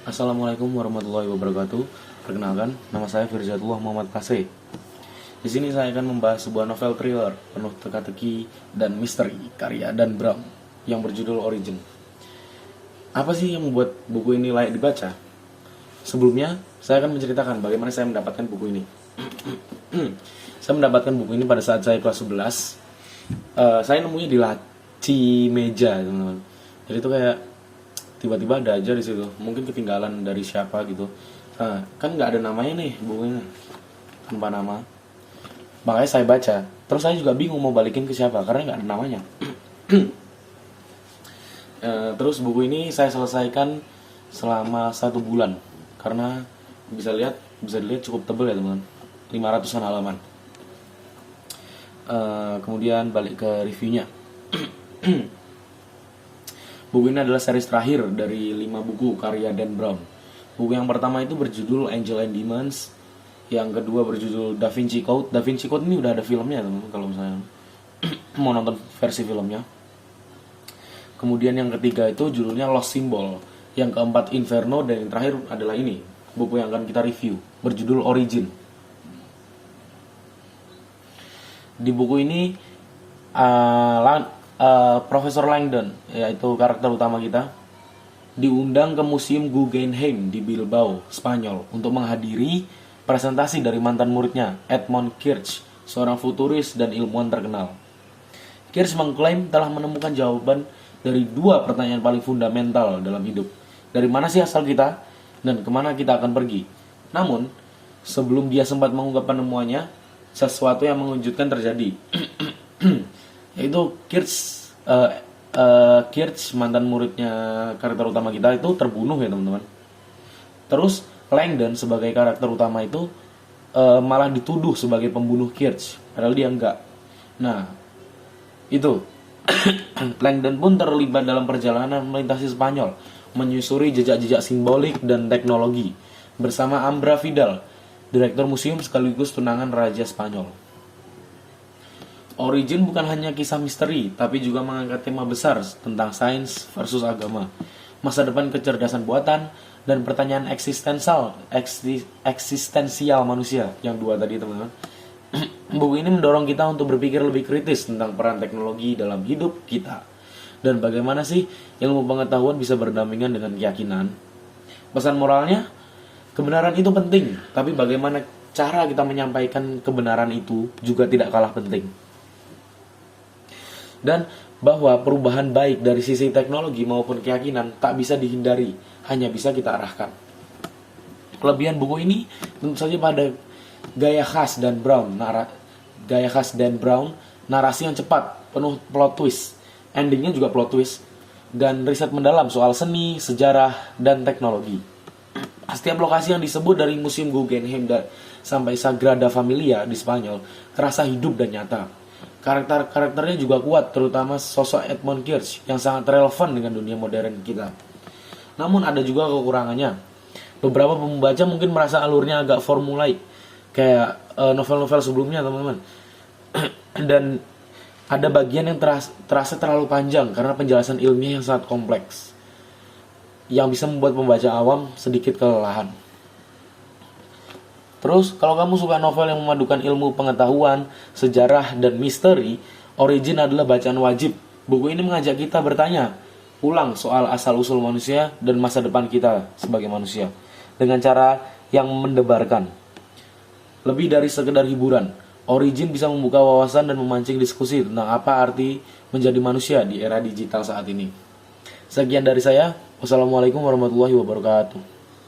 Assalamualaikum warahmatullahi wabarakatuh. Perkenalkan, nama saya Firzatullah Muhammad Kasih. Di sini saya akan membahas sebuah novel thriller penuh teka-teki dan misteri karya Dan Brown yang berjudul Origin. Apa sih yang membuat buku ini layak dibaca? Sebelumnya, saya akan menceritakan bagaimana saya mendapatkan buku ini. Saya mendapatkan buku ini pada saat saya kelas 11. Saya nemunya di laci meja, teman-teman. Jadi itu kayak tiba-tiba ada aja di situ, mungkin ketinggalan dari siapa gitu. Kan nggak ada namanya nih bukunya, tanpa nama. Makanya saya baca, terus saya juga bingung mau balikin ke siapa karena nggak ada namanya. Terus buku ini saya selesaikan selama 1 bulan karena bisa dilihat cukup tebal ya teman, 500-an halaman. Kemudian balik ke reviewnya. Buku ini adalah series terakhir dari 5 buku karya Dan Brown. Buku yang pertama itu berjudul Angel and Demons. Yang kedua berjudul Da Vinci Code. Da Vinci Code ini udah ada filmnya teman-teman, kalau misalnya mau nonton versi filmnya. Kemudian yang ketiga itu judulnya Lost Symbol. Yang keempat Inferno. Dan yang terakhir adalah ini, buku yang akan kita review, berjudul Origin. Di buku ini Profesor Langdon, yaitu karakter utama kita, diundang ke Museum Guggenheim di Bilbao, Spanyol, untuk menghadiri presentasi dari mantan muridnya, Edmund Kirsch, seorang futuris dan ilmuwan terkenal. Kirsch mengklaim telah menemukan jawaban dari 2 pertanyaan paling fundamental dalam hidup. Dari mana sih asal kita, dan kemana kita akan pergi? Namun, sebelum dia sempat mengungkap penemuannya, sesuatu yang mengejutkan terjadi. Yaitu Kirsch, mantan muridnya karakter utama kita itu terbunuh ya teman-teman. Terus Langdon sebagai karakter utama itu malah dituduh sebagai pembunuh Kirsch, padahal dia enggak. Nah, itu Langdon pun terlibat dalam perjalanan melintasi Spanyol, menyusuri jejak-jejak simbolik dan teknologi bersama Ambra Vidal, direktur museum sekaligus tunangan Raja Spanyol. Origin bukan hanya kisah misteri, tapi juga mengangkat tema besar tentang sains versus agama, masa depan kecerdasan buatan, dan pertanyaan eksistensial manusia, yang 2 tadi teman-teman. Buku ini mendorong kita untuk berpikir lebih kritis tentang peran teknologi dalam hidup kita, dan bagaimana sih ilmu pengetahuan bisa berdampingan dengan keyakinan. Pesan moralnya, kebenaran itu penting, tapi bagaimana cara kita menyampaikan kebenaran itu juga tidak kalah penting. Dan bahwa perubahan baik dari sisi teknologi maupun keyakinan tak bisa dihindari, hanya bisa kita arahkan. Kelebihan buku ini tentu saja pada gaya khas Dan Brown, narasi yang cepat, penuh plot twist, endingnya juga plot twist, dan riset mendalam soal seni, sejarah, dan teknologi. Setiap lokasi yang disebut dari Museum Guggenheim sampai Sagrada Familia di Spanyol terasa hidup dan nyata. Karakternya juga kuat, terutama sosok Edmund Kirsch yang sangat relevan dengan dunia modern kita. Namun ada juga kekurangannya. Beberapa pembaca mungkin merasa alurnya agak formulaic, kayak novel-novel sebelumnya teman-teman. Dan ada bagian yang terasa terlalu panjang karena penjelasan ilmiah yang sangat kompleks, yang bisa membuat pembaca awam sedikit kelelahan. Terus, kalau kamu suka novel yang memadukan ilmu pengetahuan, sejarah, dan misteri, Origin adalah bacaan wajib. Buku ini mengajak kita bertanya ulang soal asal-usul manusia dan masa depan kita sebagai manusia, dengan cara yang mendebarkan. Lebih dari sekedar hiburan, Origin bisa membuka wawasan dan memancing diskusi tentang apa arti menjadi manusia di era digital saat ini. Sekian dari saya. Wassalamualaikum warahmatullahi wabarakatuh.